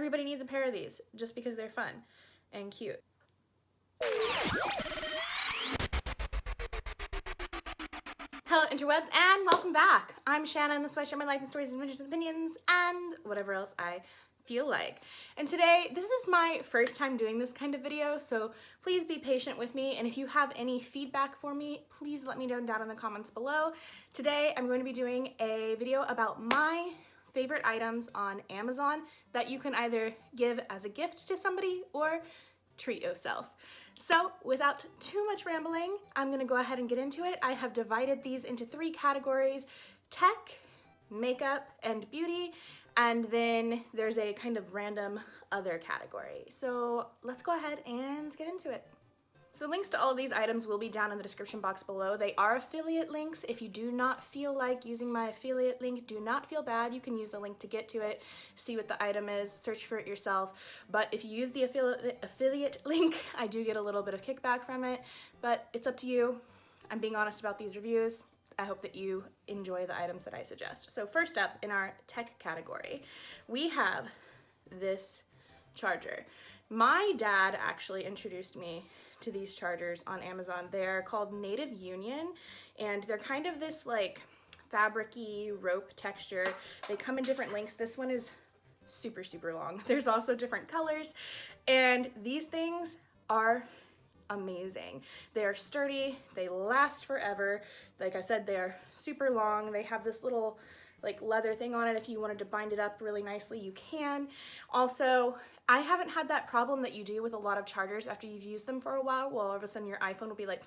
everybody needs a pair of these just because they're fun and cute. Hello interwebs and welcome back. I'm Shana and this is where I share my life and stories, adventures, and opinions, and whatever else I feel like. And today, this is my first time doing this kind of video, so please be patient with me, and if you have any feedback for me, please let me know down in the comments below. Today, I'm going to be doing a video about my favorite items on Amazon that you can either give as a gift to somebody or treat yourself. So without too much rambling, I'm gonna go ahead and get into it. I have divided these into 3 categories: tech, makeup, and beauty, and then there's a kind of random other category. So let's go ahead and get into it. So links to all of these items will be down in the description box below. They are affiliate links. If you do not feel like using my affiliate link, do not feel bad. You can use the link to get to it, see what the item is, search for it yourself. But if you use the affiliate link, I do get a little bit of kickback from it, but it's up to you. I'm being honest about these reviews. I hope that you enjoy the items that I suggest. So first up in our tech category, we have this charger. My dad actually introduced me to these chargers on Amazon. They're called Native Union, and they're kind of this like fabric-y rope texture. They come in different lengths. This one is super, super long. There's also different colors, and these things are amazing. They are sturdy, they last forever. Like I said, they're super long. They have this little like leather thing on it. If you wanted to bind it up really nicely, you can. Also, I haven't had that problem that you do with a lot of chargers after you've used them for a while, all of a sudden your iPhone will be like,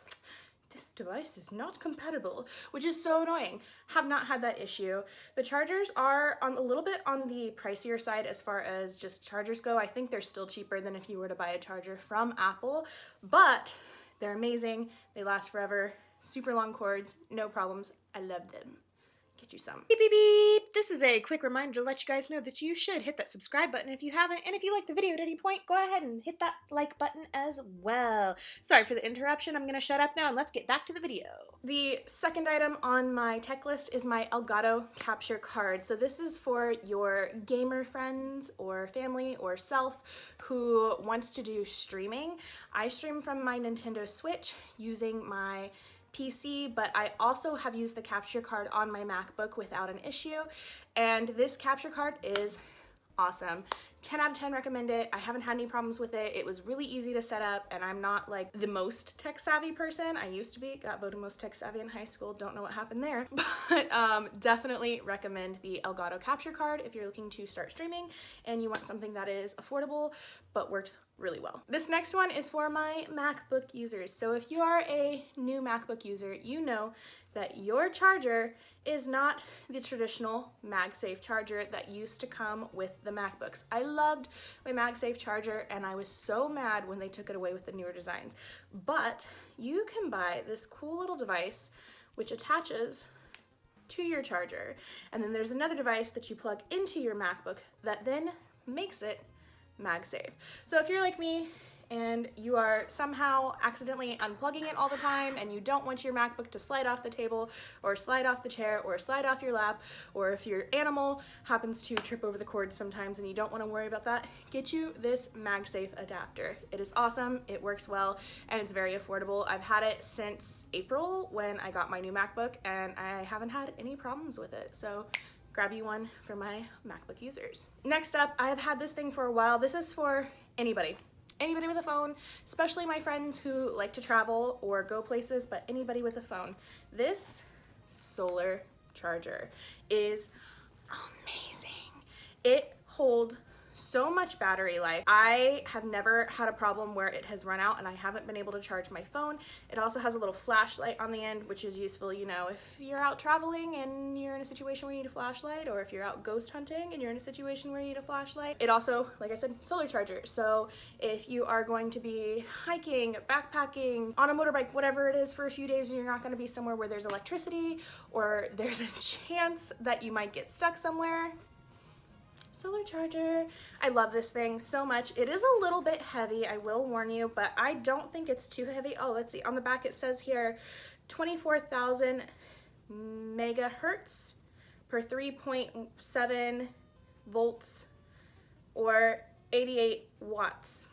this device is not compatible, which is so annoying. Have not had that issue. The chargers are a little bit on the pricier side as far as just chargers go. I think they're still cheaper than if you were to buy a charger from Apple, but they're amazing. They last forever, super long cords, no problems. I love them. Get you some. Beep, beep, beep. This is a quick reminder to let you guys know that you should hit that subscribe button if you haven't, and if you like the video at any point, go ahead and hit that like button as well. Sorry for the interruption. I'm gonna shut up now and let's get back to the video. The second item on my tech list is my ELgato capture card. So this is for your gamer friends or family or self who wants to do streaming. I stream from my Nintendo Switch using my PC, but I also have used the capture card on my MacBook without an issue, and this capture card is awesome. 10 out of 10 recommend it. I haven't had any problems with it. It was really easy to set up, and I'm not like the most tech savvy person. I used to be, got voted most tech savvy in high school. Don't know what happened there, but definitely recommend the ELgato capture card if you're looking to start streaming and you want something that is affordable but works really well. This next one is for my MacBook users. So if you are a new MacBook user, you know that your charger is not the traditional MagSafe charger that used to come with the MacBooks. I loved my MagSafe charger and I was so mad when they took it away with the newer designs. But you can buy this cool little device which attaches to your charger, and then there's another device that you plug into your MacBook that then makes it MagSafe. So if you're like me and you are somehow accidentally unplugging it all the time and you don't want your MacBook to slide off the table or slide off the chair or slide off your lap, or if your animal happens to trip over the cord sometimes and you don't want to worry about that, get you this MagSafe adapter. It is awesome, it works well, and it's very affordable. I've had it since April when I got my new MacBook and I haven't had any problems with it. So grab you one for my MacBook users. Next up, I've had this thing for a while. This is for anybody with a phone, especially my friends who like to travel or go places, but anybody with a phone. This solar charger is amazing. It holds so much battery life. I have never had a problem where it has run out and I haven't been able to charge my phone. It also has a little flashlight on the end, which is useful, you know, if you're out traveling and you're in a situation where you need a flashlight, or if you're out ghost hunting and you're in a situation where you need a flashlight. It also, like I said, solar charger. So if you are going to be hiking, backpacking, on a motorbike, whatever it is for a few days, and you're not going to be somewhere where there's electricity or there's a chance that you might get stuck somewhere, solar charger. I love this thing so much. It is a little bit heavy, I will warn you, but I don't think it's too heavy. Oh, let's see. On the back it says here 24,000 megahertz per 3.7 volts, or 88 watts.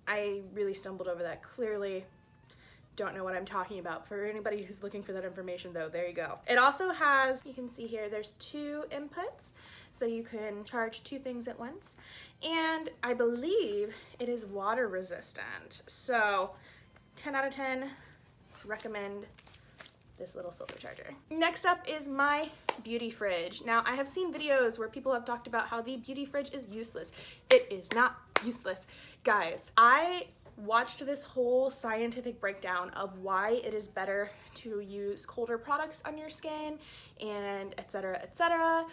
I really stumbled over that. Clearly don't know what I'm talking about. For anybody who's looking for that information though, there you go. It also has, you can see here, there's 2 inputs, so you can charge 2 things at once. And I believe it is water resistant. So 10 out of 10, recommend this little silver charger. Next up is my beauty fridge. Now I have seen videos where people have talked about how the beauty fridge is useless. It is not useless. Guys, I watched this whole scientific breakdown of why it is better to use colder products on your skin and etc, etc.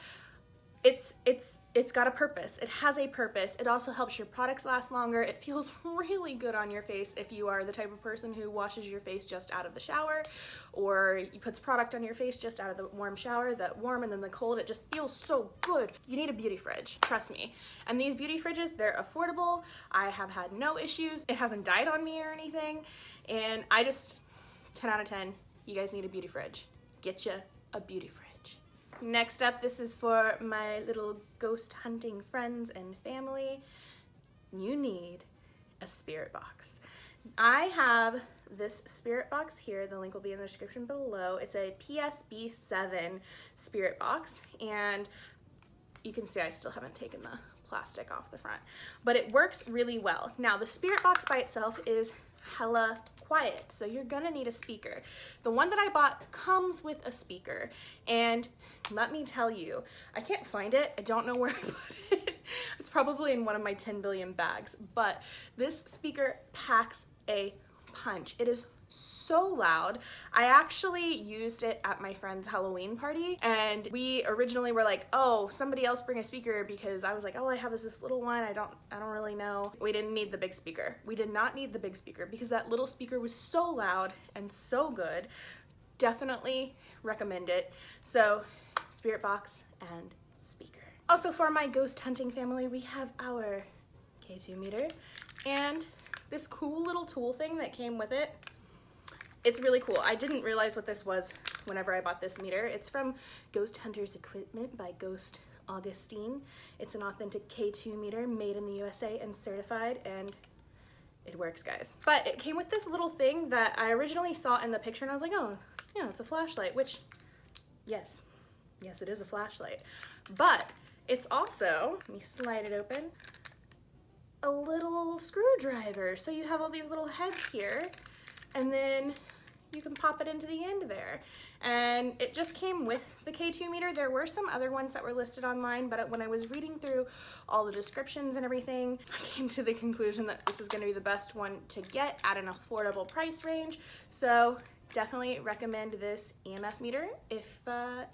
It's got a purpose. It has a purpose. It also helps your products last longer. It feels really good on your face if you are the type of person who washes your face just out of the shower, or you puts product on your face just out of the warm shower, the warm and then the cold. It just feels so good. You need a beauty fridge, trust me. And these beauty fridges, they're affordable. I have had no issues. It hasn't died on me or anything. And I just, 10 out of 10, you guys need a beauty fridge. Get you a beauty fridge. Next up, this is for my little ghost hunting friends and family. You need a spirit box. I have this spirit box here. The link will be in the description below. It's a PSB7 spirit box, and you can see I still haven't taken the plastic off the front, but it works really well. Now, the spirit box by itself is hella quiet, so you're gonna need a speaker. The one that I bought comes with a speaker, and let me tell you, I can't find it. I don't know where I put it. It's probably in one of my 10 billion bags, but this speaker packs a punch. It is so loud. I actually used it at my friend's Halloween party, and we originally were like, oh, somebody else bring a speaker, because I was like, oh, I have this little one, I don't really know. We didn't need the big speaker. We did not need the big speaker because that little speaker was so loud and so good. Definitely recommend it. So spirit box and speaker. Also, for my ghost hunting family, we have our K2 meter and this cool little tool thing that came with it. It's really cool. I didn't realize what this was whenever I bought this meter. It's from Ghost Hunters Equipment by Ghost Augustine. It's an authentic K2 meter made in the USA and certified, and it works, guys. But it came with this little thing that I originally saw in the picture, and I was like, oh, yeah, it's a flashlight, which, yes, it is a flashlight. But it's also, let me slide it open, a little screwdriver. So you have all these little heads here, and then you can pop it into the end there. And it just came with the K2 meter. There were some other ones that were listed online, but when I was reading through all the descriptions and everything, I came to the conclusion that this is gonna be the best one to get at an affordable price range. So definitely recommend this EMF meter if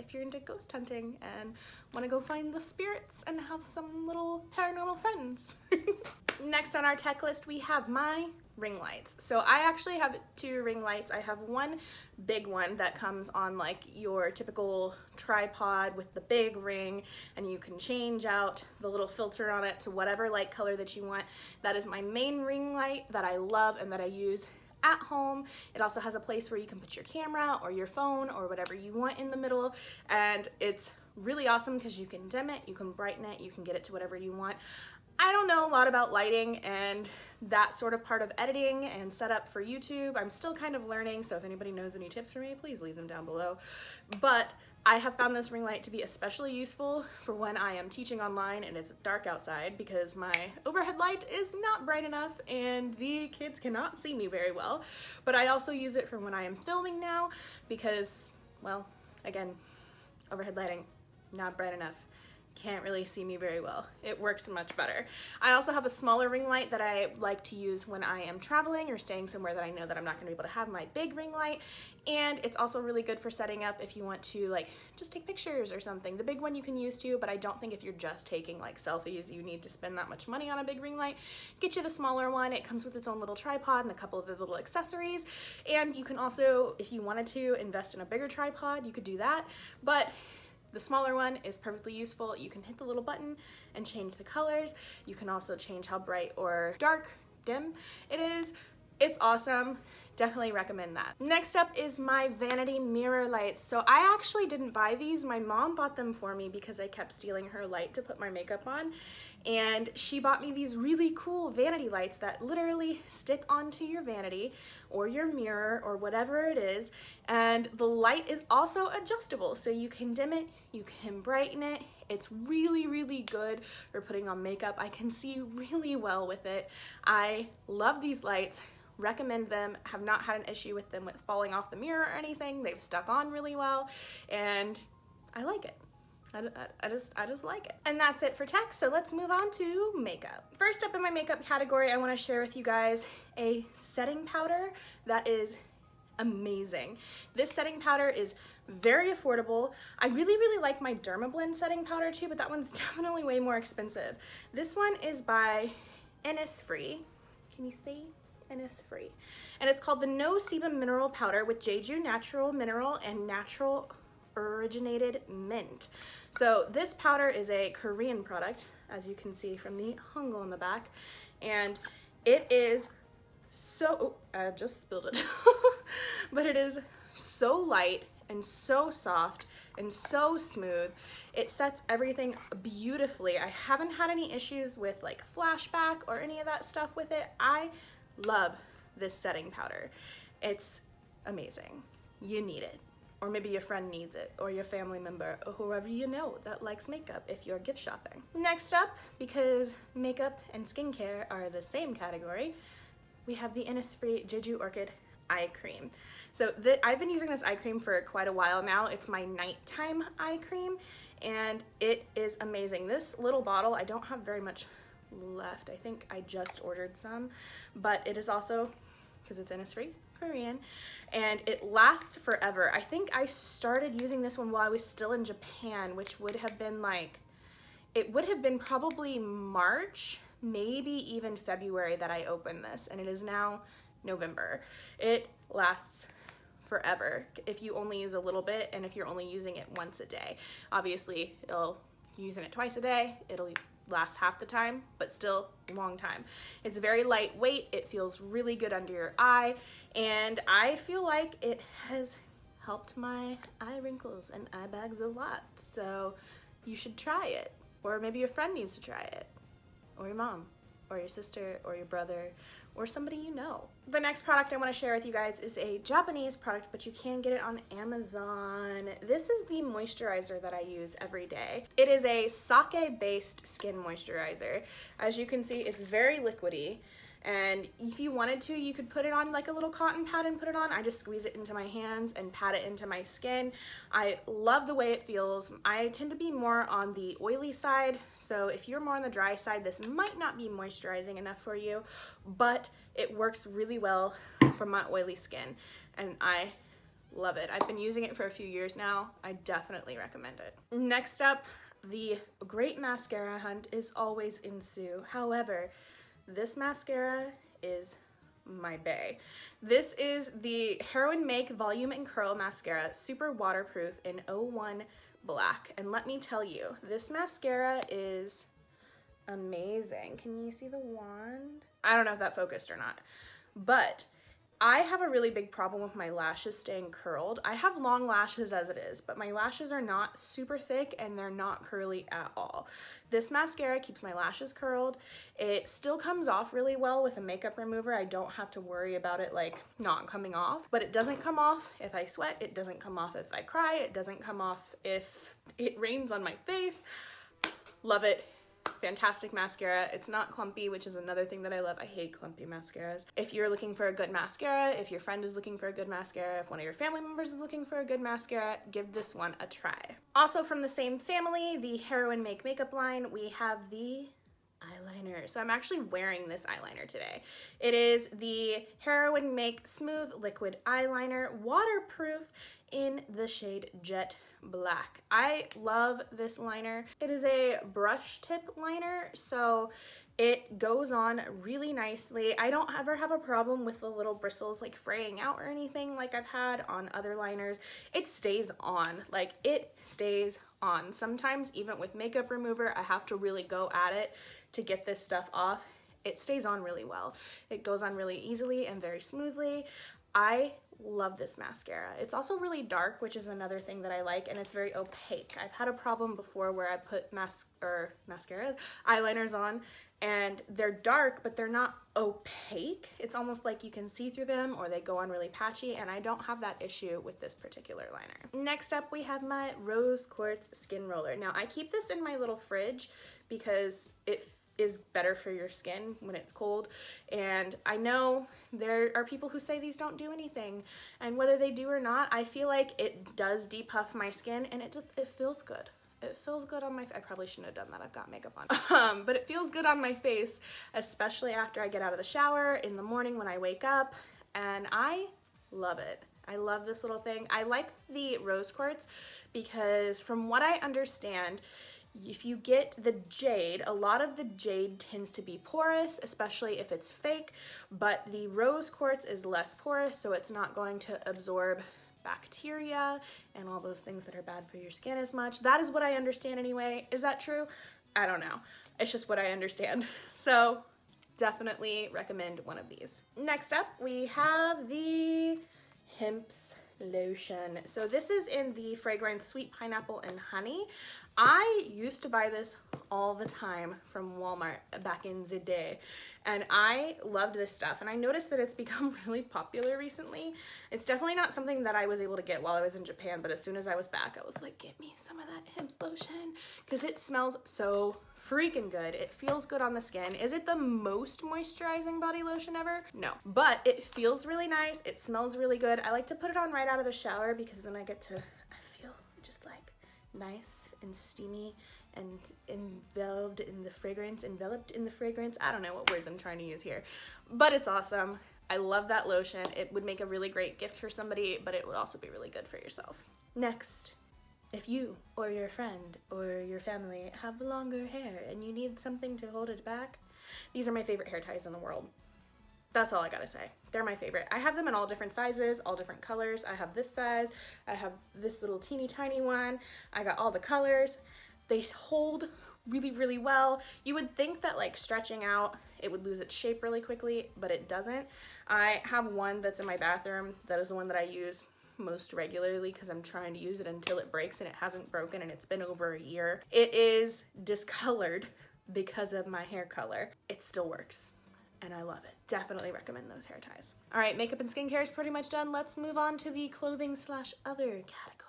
you're into ghost hunting and want to go find the spirits and have some little paranormal friends. Next on our tech list, we have my ring lights. So I actually have 2 ring lights. I have one big one that comes on like your typical tripod with the big ring, and you can change out the little filter on it to whatever light color that you want. That is my main ring light that I love and that I use at home. It also has a place where you can put your camera or your phone or whatever you want in the middle, and it's really awesome because you can dim it, you can brighten it, you can get it to whatever you want. I don't know a lot about lighting and that sort of part of editing and setup for YouTube. I'm still kind of learning, so if anybody knows any tips for me, please leave them down below. But I have found this ring light to be especially useful for when I am teaching online and it's dark outside, because my overhead light is not bright enough and the kids cannot see me very well. But I also use it for when I am filming now because, well, again, overhead lighting, not bright enough. Can't really see me very well. It works much better. I also have a smaller ring light that I like to use when I am traveling or staying somewhere that I know that I'm not gonna be able to have my big ring light. And it's also really good for setting up if you want to like just take pictures or something. The big one you can use too, but I don't think if you're just taking like selfies, you need to spend that much money on a big ring light. Get you the smaller one. It comes with its own little tripod and a couple of the little accessories. And you can also, if you wanted to invest in a bigger tripod, you could do that. But the smaller one is perfectly useful. You can hit the little button and change the colors. You can also change how bright or dark, dim it is. It's awesome. definitely recommend that. Next up is my vanity mirror lights. So I actually didn't buy these. My mom bought them for me because I kept stealing her light to put my makeup on. And she bought me these really cool vanity lights that literally stick onto your vanity or your mirror or whatever it is. And the light is also adjustable, so you can dim it, you can brighten it. It's really, really good for putting on makeup. I can see really well with it. I love these lights. Recommend them. Have not had an issue with them with falling off the mirror or anything. They've stuck on really well, and I like it. I just like it. And that's it for tech, so let's move on to makeup. First up in my makeup category, I want to share with you guys a setting powder that is amazing. This setting powder is very affordable. I really, really like my Dermablend setting powder too, but that one's definitely way more expensive. This one is by Innisfree. Can you see? Innisfree. And it's called the No Sebum Mineral Powder with Jeju Natural Mineral and Natural Originated Mint. So this powder is a Korean product, as you can see from the hangul on the back, and it is so, I just spilled it, but it is so light and so soft and so smooth. It sets everything beautifully. I haven't had any issues with like flashback or any of that stuff with it. I love this setting powder. It's amazing. You need it. Or maybe your friend needs it, or your family member, or whoever you know that likes makeup if you're gift shopping. Next up, because makeup and skincare are the same category, we have the Innisfree Jeju Orchid eye cream. So I've been using this eye cream for quite a while now. It's my nighttime eye cream, and it is amazing. This little bottle, I don't have very much left. I think I just ordered some, but it is also, because it's Innisfree, Korean, and it lasts forever. I think I started using this one while I was still in Japan, which would have been like, it would have been probably March, maybe even February that I opened this, and it is now November. It lasts forever if you only use a little bit and if you're only using it once a day. Obviously, using it twice a day, it'll last half the time, but still a long time. It's very lightweight. It feels really good under your eye, and I feel like it has helped my eye wrinkles and eye bags a lot. So you should try it, or maybe your friend needs to try it, or your mom, or your sister, or your brother, or somebody you know. The next product I want to share with you guys is a Japanese product, but you can get it on Amazon. This is the moisturizer that I use every day. It is a sake-based skin moisturizer. As you can see, it's very liquidy, and if you wanted to, you could put it on like a little cotton pad and put it on. I just squeeze it into my hands and pat it into my skin. I love the way it feels. I tend to be more on the oily side, so if you're more on the dry side, this might not be moisturizing enough for you, but it works really well for my oily skin, and I love it. I've been using it for a few years now. I definitely recommend it. Next up, the great mascara hunt is always ensue. However, this mascara is my bae. This is the Heroine Make Volume and Curl Mascara, super waterproof in 01 Black. And let me tell you, this mascara is amazing. Can you see the wand? I don't know if that focused or not, but I have a really big problem with my lashes staying curled. I have long lashes as it is, but my lashes are not super thick and they're not curly at all. This mascara keeps my lashes curled. It still comes off really well with a makeup remover. I don't have to worry about it like not coming off, but it doesn't come off if I sweat. It doesn't come off if I cry. It doesn't come off if it rains on my face. Love it. Fantastic mascara. It's not clumpy, which is another thing that I love. I hate clumpy mascaras. If you're looking for a good mascara, if your friend is looking for a good mascara, if one of your family members is looking for a good mascara, give this one a try. Also from the same family, the Heroine Make makeup line, we have the eyeliner. So I'm actually wearing this eyeliner today. It is the Heroine Make Smooth Liquid Eyeliner, waterproof in the shade Jet Black. I love this liner. It is a brush tip liner, so it goes on really nicely. I don't ever have a problem with the little bristles like fraying out or anything like I've had on other liners. It stays on, like it stays on. Sometimes even with makeup remover, I have to really go at it to get this stuff off. It stays on really well. It goes on really easily and very smoothly. I love this mascara. It's also really dark, which is another thing that I like, and it's very opaque. I've had a problem before where I put mascaras, eyeliners on, and they're dark, but they're not opaque. It's almost like you can see through them, or they go on really patchy, and I don't have that issue with this particular liner. Next up, we have my Rose Quartz Skin Roller. Now, I keep this in my little fridge because it is better for your skin when it's cold, and I know there are people who say these don't do anything, and whether they do or not, I feel like it does depuff my skin, and it feels good. It feels good on my I probably shouldn't have done that, I've got makeup on. But it feels good on my face, especially after I get out of the shower, in the morning when I wake up, and I love it. I love this little thing. I like the rose quartz because from what I understand, if you get the jade, a lot of the jade tends to be porous, especially if it's fake, but the rose quartz is less porous, so it's not going to absorb bacteria and all those things that are bad for your skin as much. That is what I understand anyway. Is that true? I don't know. It's just what I understand. So definitely recommend one of these. Next up, we have the HEMPZ Lotion. So this is in the fragrance Sweet Pineapple and Honey. I used to buy this all the time from Walmart back in the day, and I loved this stuff, and I noticed that it's become really popular recently. It's definitely not something that I was able to get while I was in Japan, but as soon as I was back, I was like, get me some of that HEMPZ lotion, because it smells so freaking good. It feels good on the skin. Is it the most moisturizing body lotion ever? No, but it feels really nice. It smells really good. I like to put it on right out of the shower because then I feel just like nice and steamy and enveloped in the fragrance. I don't know what words I'm trying to use here, but it's awesome. I love that lotion. It would make a really great gift for somebody, but it would also be really good for yourself. Next, if you or your friend or your family have longer hair and you need something to hold it back, these are my favorite hair ties in the world. That's all I gotta say. They're my favorite. I have them in all different sizes, all different colors. I have this size, I have this little teeny tiny one. I got all the colors. They hold really, really well. You would think that like stretching out, it would lose its shape really quickly, but it doesn't. I have one that's in my bathroom. That is the one that I use most regularly because I'm trying to use it until it breaks, and it hasn't broken, and it's been over a year. It is discolored because of my hair color. It still works, and I love it. Definitely recommend those hair ties. All right, makeup and skincare is pretty much done. Let's move on to the clothing/other category.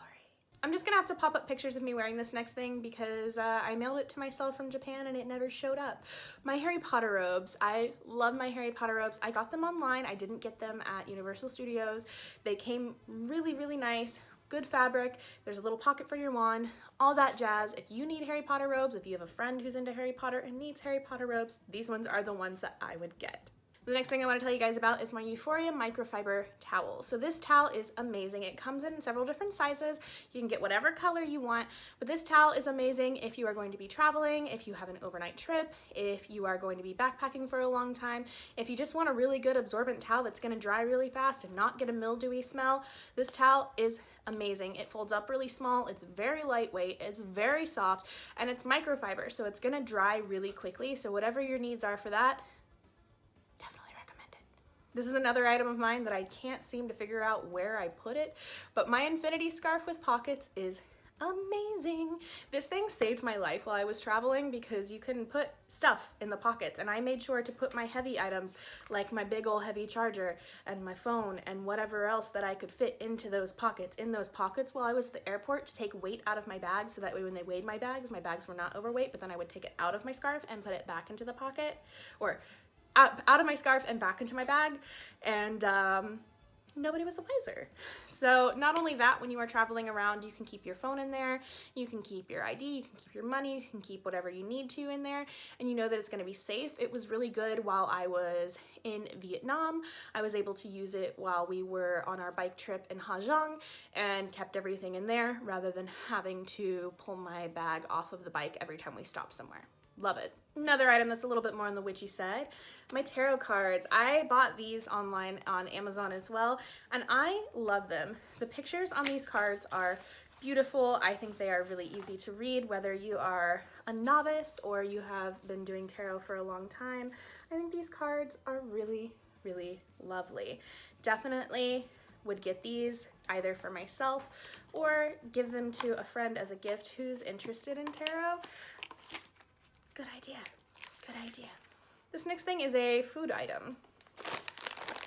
I'm just gonna have to pop up pictures of me wearing this next thing because I mailed it to myself from Japan and it never showed up. My Harry Potter robes. I love my Harry Potter robes. I got them online. I didn't get them at Universal Studios. They came really, really nice. Good fabric. There's a little pocket for your wand, all that jazz. If you need Harry Potter robes, if you have a friend who's into Harry Potter and needs Harry Potter robes, these ones are the ones that I would get. The next thing I want to tell you guys about is my Youphoria microfiber towel. So this towel is amazing. It comes in several different sizes. You can get whatever color you want, but this towel is amazing if you are going to be traveling, if you have an overnight trip, if you are going to be backpacking for a long time, if you just want a really good absorbent towel that's going to dry really fast and not get a mildewy smell. This towel is amazing. It folds up really small, it's very lightweight, it's very soft, and it's microfiber, so it's going to dry really quickly. So whatever your needs are for that, this is another item of mine that I can't seem to figure out where I put it, but my infinity scarf with pockets is amazing. This thing saved my life while I was traveling because you can put stuff in the pockets, and I made sure to put my heavy items like my big old heavy charger and my phone and whatever else that I could fit into those pockets, while I was at the airport to take weight out of my bag, so that way when they weighed my bags were not overweight, but then I would take it out of my scarf and put it back into the pocket, or out of my scarf and back into my bag, and nobody was the wiser. So not only that, when you are traveling around, you can keep your phone in there, you can keep your ID, you can keep your money, you can keep whatever you need to in there, and you know that it's going to be safe. It was really good while I was in Vietnam. I was able to use it while we were on our bike trip in Ha Giang and kept everything in there rather than having to pull my bag off of the bike every time we stopped somewhere. Love it. Another item that's a little bit more on the witchy side, my tarot cards. I bought these online on Amazon as well, and I love them. The pictures on these cards are beautiful. I think they are really easy to read, whether you are a novice or you have been doing tarot for a long time. I think these cards are really, really lovely. Definitely would get these either for myself or give them to a friend as a gift who's interested in tarot. Good idea. Good idea. This next thing is a food item.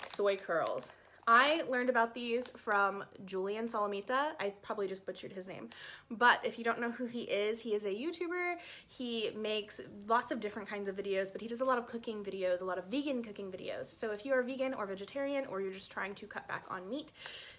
Soy Curls. I learned about these from Julian Salamita. I probably just butchered his name. But if you don't know who he is a YouTuber. He makes lots of different kinds of videos, but he does a lot of cooking videos, a lot of vegan cooking videos. So if you are vegan or vegetarian, or you're just trying to cut back on meat,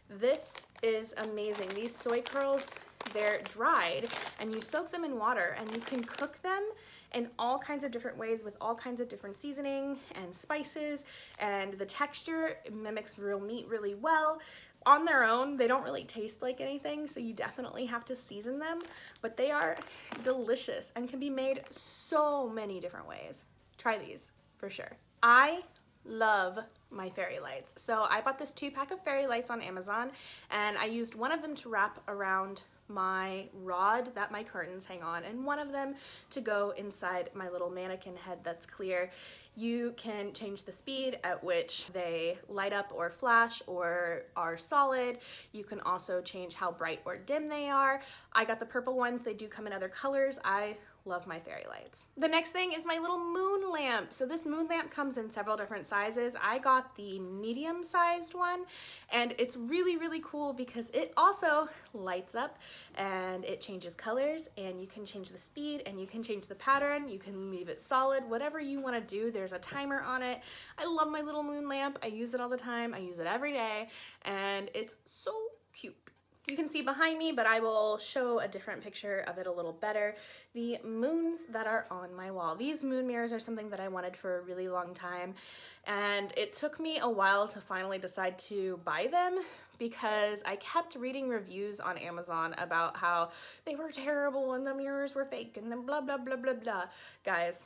this is amazing. These soy curls, they're dried and you soak them in water and you can cook them in all kinds of different ways with all kinds of different seasoning and spices, and the texture mimics real meat really well. On their own, they don't really taste like anything, so you definitely have to season them, but they are delicious and can be made so many different ways. Try these for sure. I love my fairy lights. So I bought this 2-pack of fairy lights on Amazon, and I used one of them to wrap around my rod that my curtains hang on, and one of them to go inside my little mannequin head that's clear. You can change the speed at which they light up or flash or are solid. You can also change how bright or dim they are. I got the purple ones. They do come in other colors. I love my fairy lights. The next thing is my little moon lamp. So this moon lamp comes in several different sizes. I got the medium sized one, and it's really, really cool because it also lights up and it changes colors, and you can change the speed and you can change the pattern. You can leave it solid, whatever you want to do. There's a timer on it. I love my little moon lamp. I use it all the time. I use it every day, and it's so cute. You can see behind me, but I will show a different picture of it a little better. The moons that are on my wall. These moon mirrors are something that I wanted for a really long time, and it took me a while to finally decide to buy them because I kept reading reviews on Amazon about how they were terrible and the mirrors were fake and then blah, blah, blah, blah, blah. Guys.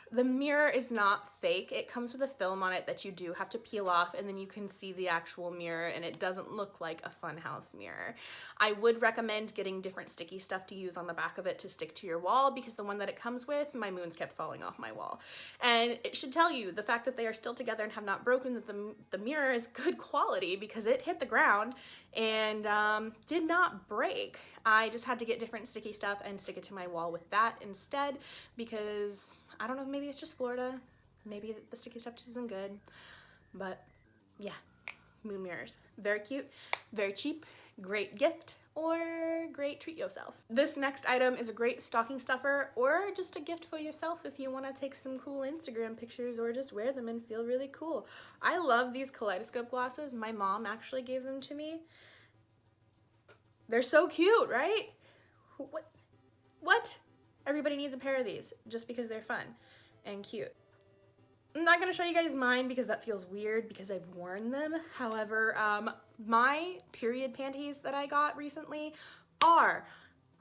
The mirror is not fake. It comes with a film on it that you do have to peel off, and then you can see the actual mirror, and it doesn't look like a funhouse mirror. I would recommend getting different sticky stuff to use on the back of it to stick to your wall, because the one that it comes with, my moons kept falling off my wall. And it should tell you the fact that they are still together and have not broken, that the mirror is good quality because it hit the ground and did not break. I just had to get different sticky stuff and stick it to my wall with that instead, because I don't know, maybe it's just Florida. Maybe the sticky stuff just isn't good. But yeah, moon mirrors. Very cute, very cheap, great gift, or great treat yourself. This next item is a great stocking stuffer, or just a gift for yourself if you want to take some cool Instagram pictures or just wear them and feel really cool. I love these Kaleidoscope glasses. My mom actually gave them to me. They're so cute, right? What? Everybody needs a pair of these just because they're fun and cute. I'm not gonna show you guys mine because that feels weird because I've worn them. However, my period panties that I got recently are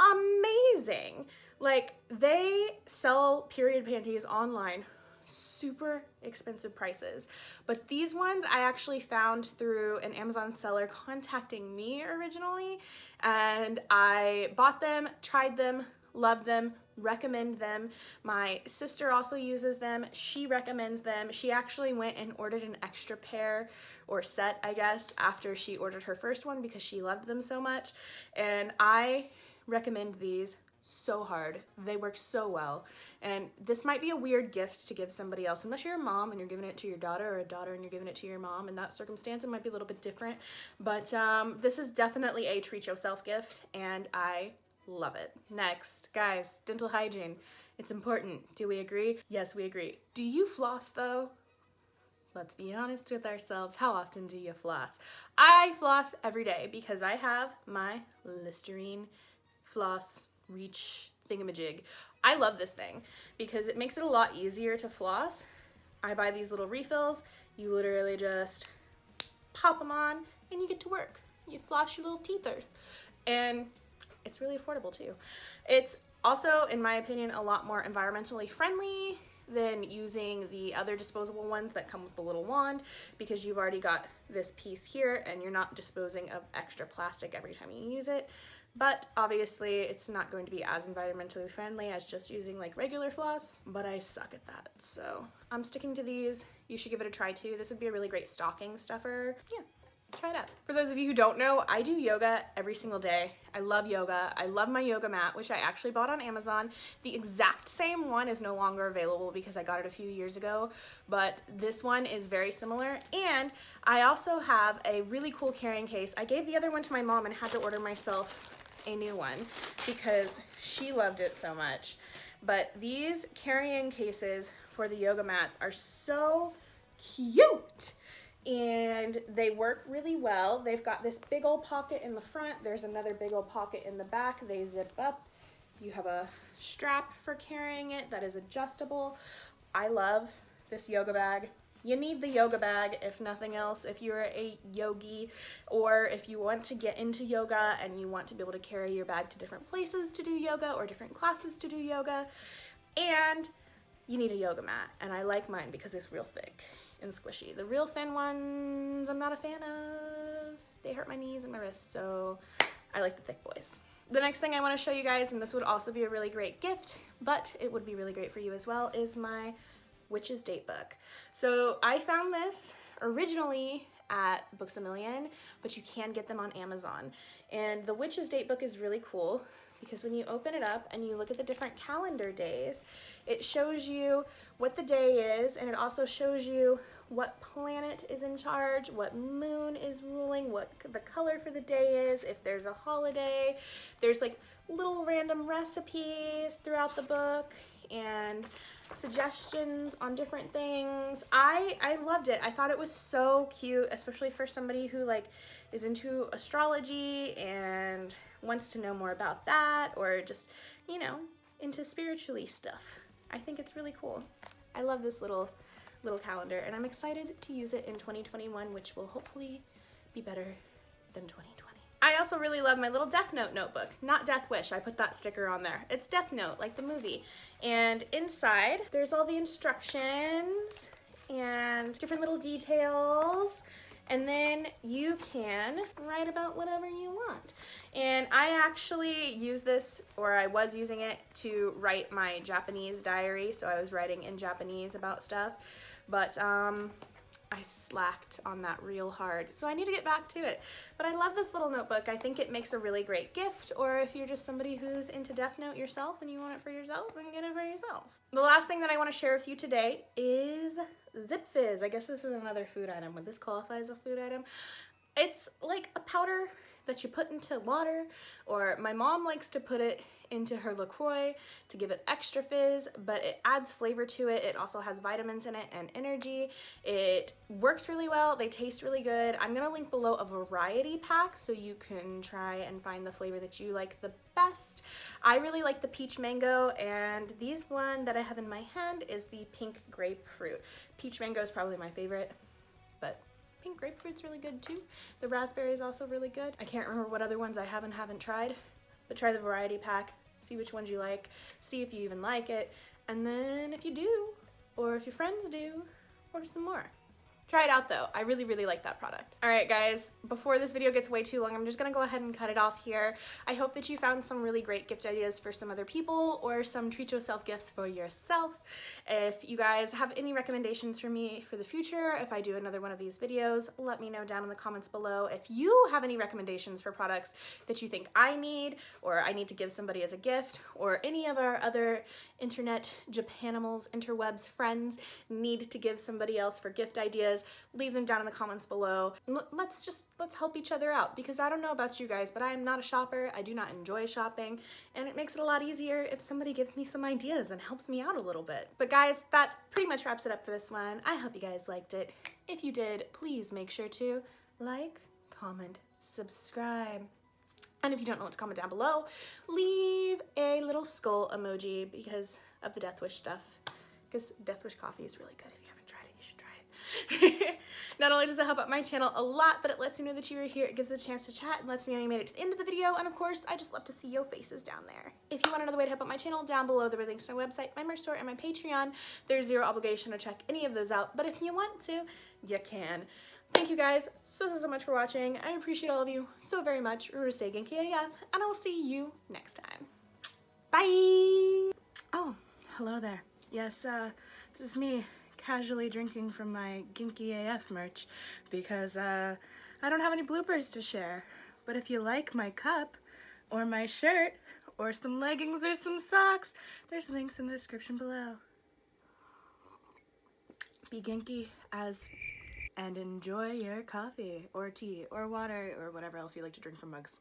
amazing. Like, they sell period panties online, super expensive prices, but these ones I actually found through an Amazon seller contacting me originally, and I bought them, tried them, loved them, recommend them. My sister also uses them. She recommends them. She actually went and ordered an extra pair or set, I guess, after she ordered her first one because she loved them so much, and I recommend these so hard. They work so well, and this might be a weird gift to give somebody else unless you're a mom and you're giving it to your daughter, or a daughter and you're giving it to your mom. In that circumstance, it might be a little bit different, but this is definitely a treat yourself gift, and I love it. Next, guys, dental hygiene. It's important. Do we agree? Yes, we agree. Do you floss though? Let's be honest with ourselves. How often do you floss? I floss every day because I have my Listerine Floss Reach thingamajig. I love this thing because it makes it a lot easier to floss. I buy these little refills. You literally just pop them on and you get to work. You floss your little teethers, and it's really affordable too. It's also, in my opinion, a lot more environmentally friendly than using the other disposable ones that come with the little wand, because you've already got this piece here and you're not disposing of extra plastic every time you use it. but obviously it's not going to be as environmentally friendly as just using like regular floss, but I suck at that. So I'm sticking to these. You should give it a try too. This would be a really great stocking stuffer. Yeah. Try it out. For those of you who don't know, I do yoga every single day. I love yoga. I love my yoga mat, which I actually bought on Amazon. The exact same one is no longer available because I got it a few years ago, but this one is very similar. And I also have a really cool carrying case. I gave the other one to my mom and had to order myself a new one because she loved it so much. But these carrying cases for the yoga mats are so cute. And they work really well. They've got this big old pocket in the front. There's another big old pocket in the back. They zip up. You have a strap for carrying it that is adjustable. I love this yoga bag. You need the yoga bag if nothing else, if you're a yogi or if you want to get into yoga and you want to be able to carry your bag to different places to do yoga or different classes to do yoga. And you need a yoga mat, and I like mine because it's real thick and squishy. The real thin ones I'm not a fan of. They hurt my knees and my wrists, so I like the thick boys. The next thing I want to show you guys, and this would also be a really great gift, but it would be really great for you as well, is my Witch's Datebook. So I found this originally at Books A Million, but you can get them on Amazon. And the Witch's Datebook is really cool because when you open it up and you look at the different calendar days, it shows you what the day is, and it also shows you what planet is in charge, what moon is ruling, what the color for the day is, if there's a holiday. There's like little random recipes throughout the book and suggestions on different things. I loved it. I thought it was so cute, especially for somebody who like is into astrology and wants to know more about that, or just, you know, into spiritually stuff. I think it's really cool. I love this little calendar, and I'm excited to use it in 2021, which will hopefully be better than 2020. I also really love my little DeathNote notebook. Not Death Wish, I put that sticker on there. It's Death Note, like the movie. And inside, there's all the instructions and different little details. And then you can write about whatever you want. And I actually use this, or I was using it to write my Japanese diary. So I was writing in Japanese about stuff, but I slacked on that real hard. So I need to get back to it. But I love this little notebook. I think it makes a really great gift, or if you're just somebody who's into Death Note yourself and you want it for yourself, then get it for yourself. The last thing that I want to share with you today is Zipfizz. I guess this is another food item. Would this qualify as a food item? It's like a powder that you put into water, or my mom likes to put it into her LaCroix to give it extra fizz, but it adds flavor to it. It also has vitamins in it and energy. It works really well. They taste really good. I'm gonna link below a variety pack so you can try and find the flavor that you like the best. I really like the peach mango, and these one that I have in my hand is the pink grapefruit. Peach mango is probably my favorite, but pink grapefruit's really good too. The raspberry is also really good. I can't remember what other ones I haven't tried, but try the variety pack, see which ones you like, see if you even like it, and then if you do, or if your friends do, order some more. Try it out though. I really, really like that product. All right, guys, before this video gets way too long, I'm just gonna go ahead and cut it off here. I hope that you found some really great gift ideas for some other people, or some treat yourself gifts for yourself. If you guys have any recommendations for me for the future, if I do another one of these videos, let me know down in the comments below. If you have any recommendations for products that you think I need, or I need to give somebody as a gift, or any of our other internet Japanimals, interwebs friends need to give somebody else for gift ideas, leave them down in the comments below. Let's help each other out, because I don't know about you guys, but I am not a shopper. I do not enjoy shopping, and it makes it a lot easier if somebody gives me some ideas and helps me out a little bit. But guys, that pretty much wraps it up for this one. I hope you guys liked it. If you did, please make sure to like, comment, subscribe. And if you don't know what to comment down below, leave a little skull emoji because of the Death Wish stuff. Because Death Wish coffee is really good. If you haven't tried it, you should try it. Not only does it help out my channel a lot, but it lets you know that you were here. It gives us a chance to chat and lets me know you made it to the end of the video. And of course, I just love to see your faces down there. If you want another way to help out my channel, down below there are links to my website, my merch store, and my Patreon. There's zero obligation to check any of those out, but if you want to, you can. Thank you guys so much for watching. I appreciate all of you so very much. Remember to stay ginky AF, and I will see you next time. Bye! Oh, hello there. Yes, this is me casually drinking from my Ginky AF merch because I don't have any bloopers to share. But if you like my cup or my shirt or some leggings or some socks, there's links in the description below. Be ginky and enjoy your coffee or tea or water or whatever else you like to drink from mugs.